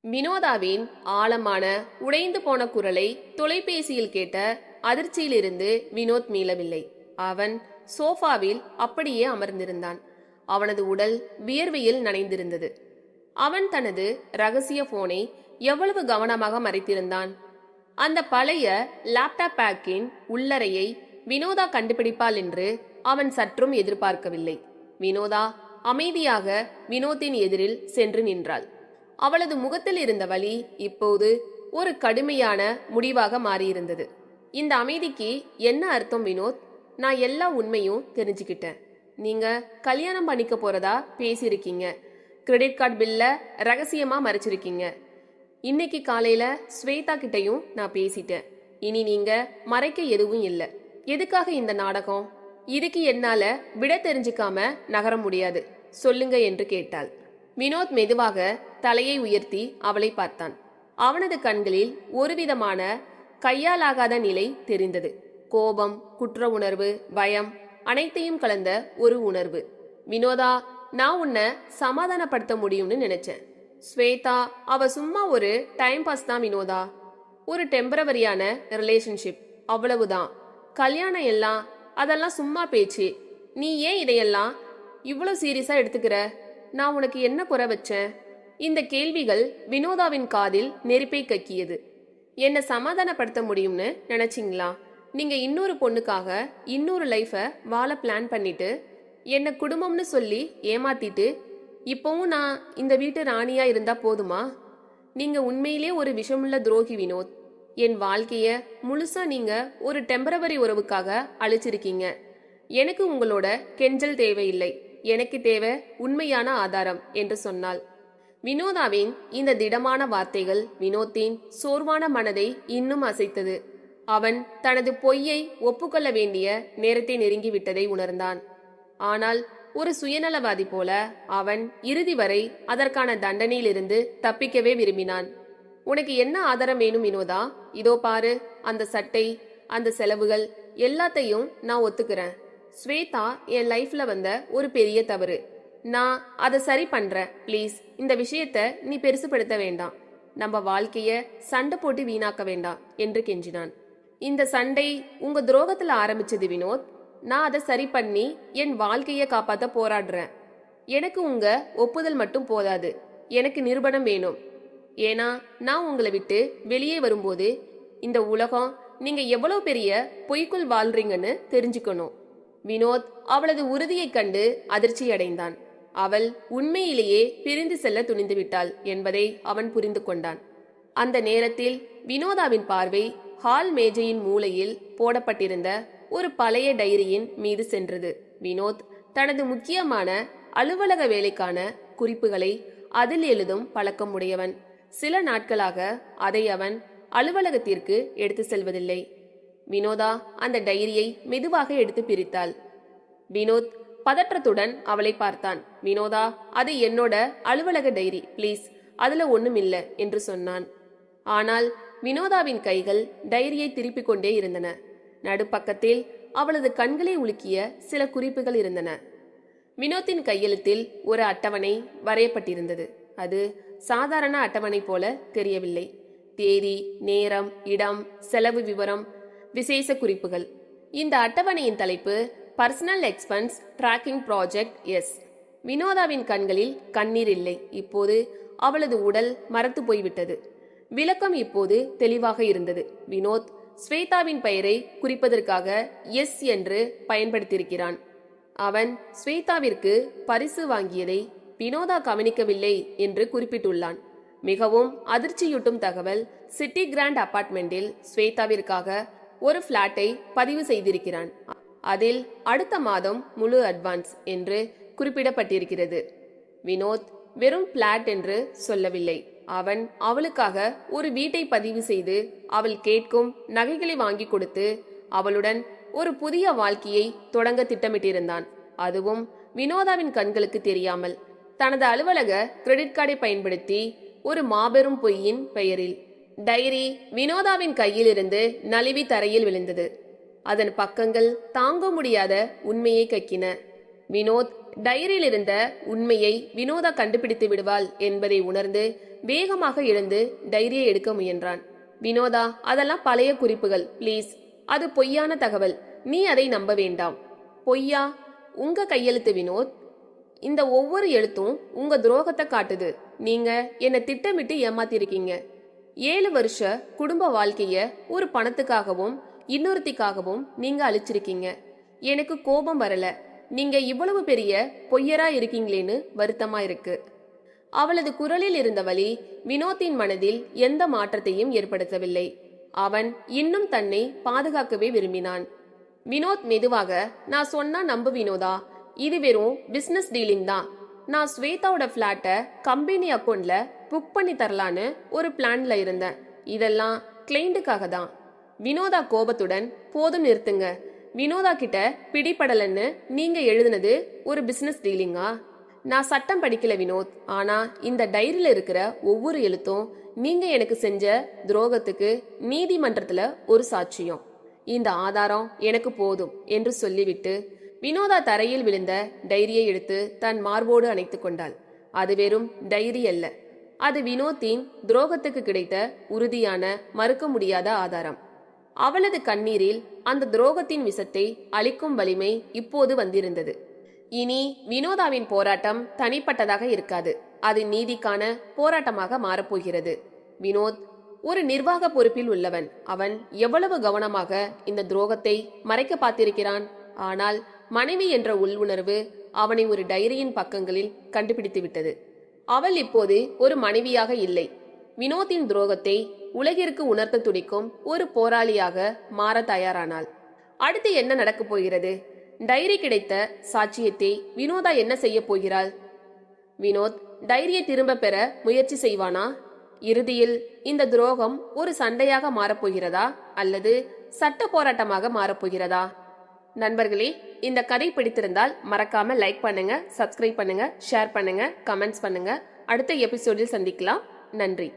வினோதாவின் ஆழமான உடைந்து போன குரலை தொலைபேசியில் கேட்ட அதிர்ச்சியிலிருந்து வினோத் மீளவில்லை. அவன் சோஃபாவில் அப்படியே அமர்ந்திருந்தான். அவனது உடல் வியர்வையில் நனைந்திருந்தது. அவன் தனது ரகசிய போனை எவ்வளவு கவனமாக மறைத்திருந்தான். அந்த பழைய லேப்டாப் பேக்கின் உள்ளறையை வினோதா கண்டுபிடிப்பாள் என்று அவன் சற்றும் எதிர்பார்க்கவில்லை. வினோதா அமைதியாக வினோத்தின் எதிரில் சென்று நின்றாள். அவளது முகத்தில் இருந்த வலி இப்போது ஒரு கடுமையான முடிவாக மாறியிருந்தது. இந்த அமைதிக்கு என்ன அர்த்தம் வினோத்? நான் எல்லா உண்மையும் தெரிஞ்சுக்கிட்டேன். நீங்க கல்யாணம் பண்ணிக்க போறதா பேசியிருக்கீங்க. கிரெடிட் கார்டு பில்ல ரகசியமா மறைச்சிருக்கீங்க. இன்னைக்கு காலையில ஸ்வேதா கிட்டையும் நான் பேசிட்டேன். இனி நீங்க மறைக்க எதுவும் இல்லை. எதுக்காக இந்த நாடகம்? இதுக்கு என்னால விட தெரிஞ்சுக்காம நகர முடியாது, சொல்லுங்க என்று கேட்டாள். வினோத் மெதுவாக தலையை உயர்த்தி அவளை பார்த்தான். அவனது கண்களில் ஒருவிதமான கையாலாகாத நிலை தெரிந்தது. கோபம், குற்ற உணர்வு, பயம் அனைத்தையும் கலந்த ஒரு உணர்வு. வினோதா, நான் உன்னை சமாதானப்படுத்த முடியும்னு நினைச்சேன். ஸ்வேதா அவ சும்மா ஒரு டைம் பாஸ் தான் வினோதா. ஒரு டெம்பரவரியான ரிலேஷன்ஷிப், அவ்வளவுதான். கல்யாணம் எல்லாம் அதெல்லாம் சும்மா பேச்சு. நீ ஏன் இதையெல்லாம் இவ்வளவு சீரியஸா எடுத்துக்கிற? நான் உனக்கு என்ன குறை வச்சேன்? இந்த கேள்விகள் வினோதாவின் காதில் நெருப்பை கக்கியது. என்ன சமாதானப்படுத்த முடியும்னு நினைச்சிங்களா? நீங்க இன்னொரு பொண்ணுக்காக இன்னொரு லைஃபை வாழ பிளான் பண்ணிட்டு என்ன குடும்பம்னு சொல்லி ஏமாத்திட்டு இப்பவும் நான் இந்த வீட்டு ராணியா இருந்தா போதுமா? நீங்க உண்மையிலே ஒரு விஷமுள்ள துரோகி வினோத். என் வாழ்க்கைய முழுசா நீங்க ஒரு டெம்பரவரி உறவுக்காக அழிச்சிருக்கீங்க. எனக்கு உங்களோட கெஞ்சல் தேவையில்லை. எனக்கு தேவை உண்மையான ஆதாரம் என்று சொன்னாள். வினோதாவின் இந்த திடமான வார்த்தைகள் வினோத்தின் சோர்வான மனதை இன்னும் அசைத்தது. அவன் தனது பொய்யை ஒப்புக்கொள்ள வேண்டிய நேரத்தை நெருங்கிவிட்டதை உணர்ந்தான். ஆனால் ஒரு சுயநலவாதி போல அவன் இறுதி வரை அதற்கான தண்டனையிலிருந்து தப்பிக்கவே விரும்பினான். உனக்கு என்ன ஆதாரம் வேணும் வினோதா? இதோ பாரு, அந்த சட்டை, அந்த செலவுகள் எல்லாத்தையும் நான் ஒத்துக்கிறேன். ஸ்வேதா என் லைஃப்ல வந்த ஒரு பெரிய தவறு. நான் அதை சரி பண்றேன். ப்ளீஸ், இந்த விஷயத்த நீ பெருசுபடுத்த வேண்டாம். நம்ம வாழ்க்கைய சண்டை போட்டு வீணாக்க வேண்டாம் என்று கெஞ்சினான். இந்த சண்டை உங்க துரோகத்துல ஆரம்பிச்சது வினோத். நான் அதை சரி பண்ணி என் வாழ்க்கைய காப்பாத்த போராடுறேன். எனக்கு உங்க ஒப்புதல் மட்டும் போதாது, எனக்கு நிரூபணம் வேணும். ஏன்னா நான் உங்களை விட்டு வெளியே வரும்போது இந்த உலகம் நீங்க எவ்வளவு பெரிய பொய்க்குள் வாழ்றீங்கன்னு தெரிஞ்சுக்கணும். வினோத் அவளது உறுதியை கண்டு அதிர்ச்சி அடைந்தான். அவள் உண்மையிலேயே பிரிந்து செல்ல துணிந்து விட்டாள் என்பதை அவன் புரிந்து கொண்டான். அந்த நேரத்தில் வினோதாவின் பார்வை ஹால் மேஜையின் மூலையில் போடப்பட்டிருந்த ஒரு பழைய டைரியின் மீது சென்றது. வினோத் தனது முக்கியமான அலுவலக வேலைக்கான குறிப்புகளை அதில் எழுதும் பழக்கம் உடையவன். சில நாட்களாக அதை அவன் அலுவலகத்திற்கு எடுத்து செல்வதில்லை. வினோதா அந்த டைரியை மெதுவாக எடுத்து பிரித்தாள். வினோத் பதற்றத்துடன் அவளை பார்த்தான். வினோதா, அது என்னோட அலுவலக டைரி, ப்ளீஸ், அதுல ஒண்ணும் இல்ல என்று சொன்னான். ஆனால் வினோதாவின் கைகள் டைரியை திருப்பிக் கொண்டே இருந்தன. நடுப்பக்கத்தில் அவளது கண்களை உலுக்கிய சில குறிப்புகள் இருந்தன. வினோத்தின் கையெழுத்தில் ஒரு அட்டவணை வரையப்பட்டிருந்தது. அது சாதாரண அட்டவணை போல தெரியவில்லை. தேதி, நேரம், இடம், செலவு விவரம், விசேஷ குறிப்புகள். இந்த அட்டவணையின் தலைப்பு personal expense tracking project S. வினோதாவின் கண்களில் கண்ணீர் இல்லை. இப்போது அவளது உடல் மரத்து போய்விட்டது. விளக்கம் இப்போது தெளிவாக இருந்தது. வினோத் ஸ்வேதாவின் பெயரை குறிப்பதற்காக எஸ் என்று பயன்படுத்தியிருக்கிறான். அவன் ஸ்வேதாவிற்கு பரிசு வாங்கியதை வினோதா கவனிக்கவில்லை என்று குறிப்பிட்டுள்ளான். மிகவும் அதிர்ச்சியூட்டும் தகவல், சிட்டி கிராண்ட் அபார்ட்மெண்டில் ஸ்வேதாவிற்காக ஒரு பிளாட்டை பதிவு செய்திருக்கிறான். அதில் அடுத்த மாதம் முழு அட்வான்ஸ் என்று குறிப்பிடப்பட்டிருக்கிறது. வினோத் வெறும் பிளாட் என்று சொல்லவில்லை. அவன் அவளுக்காக ஒரு வீட்டை பதிவு செய்து அவள் கேட்கும் நகைகளை வாங்கி கொடுத்து அவளுடன் ஒரு புதிய வாழ்க்கையை தொடங்க திட்டமிட்டிருந்தான். அதுவும் வினோதாவின் கண்களுக்கு தெரியாமல், தனது அலுவலக கிரெடிட் கார்டை பயன்படுத்தி ஒரு மாபெரும் பொய்யின் பெயரில். டைரி வினோதாவின் கையிலிருந்து நழுவி தரையில் விழுந்தது. அதன் பக்கங்கள் தாங்க முடியாத உண்மையை கக்கின. வினோத் டைரியில் இருந்த உண்மையை வினோதா கண்டுபிடித்து விடுவாள் என்பதை உணர்ந்து வேகமாக எழுந்து டைரியை எடுக்க முயன்றான். வினோதா, அதெல்லாம் பழைய குறிப்புகள், ப்ளீஸ். அது பொய்யான தகவல், நீ அதை நம்ப வேண்டாம். பொய்யா? உங்க கையெழுத்து வினோத். இந்த ஒவ்வொரு எழுத்தும் உங்க துரோகத்தை காட்டுது. நீங்க என்னை திட்டமிட்டு ஏமாத்திருக்கீங்க. 7 வருஷ குடும்ப வாழ்க்கைய ஒரு பணத்துக்காகவும் இன்னொருத்திக்காகவும் நீங்க அழிச்சிருக்கீங்க. எனக்கு கோபம் வரல, நீங்க இவ்வளவு பெரிய பொய்யரா இருக்கீங்களேன்னு வருத்தமா இருக்கு. அவளது குரலில் இருந்த வலி வினோத்தின் மனதில் எந்த மாற்றத்தையும் ஏற்படுத்தவில்லை. அவன் இன்னும் தன்னை பாதுகாக்கவே விரும்பினான். வினோத் மெதுவாக, நான் சொன்னா நம்பு வினோதா, இது வெறும் பிசினஸ் டீலிங் தான். நான் ஸ்வேதாவோட பிளாட்டை கம்பெனி அக்கௌண்ட்ல புக் பண்ணி தரலான்னு ஒரு பிளான்ல இருந்தேன். இதெல்லாம் கிளைண்டுக்காக தான். வினோதா கோபத்துடன், போதும் நிறுத்துங்க. வினோதா கிட்ட பிடிபடலன்னு நீங்க எழுதுனது ஒரு பிசினஸ் டீலிங்கா? நான் சட்டம் படிக்கல வினோத், ஆனா இந்த டைரியில இருக்கிற ஒவ்வொரு எழுத்தும் நீங்க எனக்கு செஞ்ச துரோகத்துக்கு நீதிமன்றத்துல ஒரு சாட்சியம். இந்த ஆதாரம் எனக்கு போதும் என்று சொல்லிவிட்டு வினோதா தரையில் விழுந்த டைரியை எடுத்து தன் மார்போடு அணைத்து கொண்டாள். அது வெறும் டைரி அல்ல, அது வினோத்தின் துரோகத்துக்கு கிடைத்த உறுதியான, மறுக்க முடியாத ஆதாரம். அவளது கண்ணீரில் அந்த துரோகத்தின் விஷத்தை அளிக்கும் வலிமை இப்போது வந்திருந்தது. இனி வினோதாவின் போராட்டம் தனிப்பட்டதாக இருக்காது, அது நீதிக்கான போராட்டமாக மாறப்போகிறது. வினோத் ஒரு நிர்வாக பொறுப்பில் உள்ளவன். அவன் எவ்வளவு கவனமாக இந்த துரோகத்தை மறைக்க பார்த்திருக்கிறான். ஆனால் மனைவி என்ற உள்ளுணர்வு அவனை ஒரு டைரியின் பக்கங்களில் கண்டுபிடித்து விட்டது. அவள் இப்போது ஒரு மனைவியாக இல்லை, வினோத்தின் துரோகத்தை உலகிற்கு உணர்த்த துடிக்கும் ஒரு போராளியாக மாற தயாரானாள். அடுத்து என்ன நடக்கப் போகிறது? டைரி கிடைத்த சாட்சியத்தை வினோதா என்ன செய்ய போகிறாள்? வினோத் டைரியை திரும்ப பெற முயற்சி செய்வானா? இறுதியில் இந்த துரோகம் ஒரு சண்டையாக மாறப்போகிறதா அல்லது சட்ட போராட்டமாக மாறப்போகிறதா? நண்பர்களே, இந்த கதை பிடித்திருந்தால் மறக்காம லைக் பண்ணுங்க, சப்ஸ்கிரைப் பண்ணுங்க, ஷேர் பண்ணுங்க, கமெண்ட்ஸ் பண்ணுங்க. அடுத்த எபிசோடில் சந்திக்கலாம். நன்றி.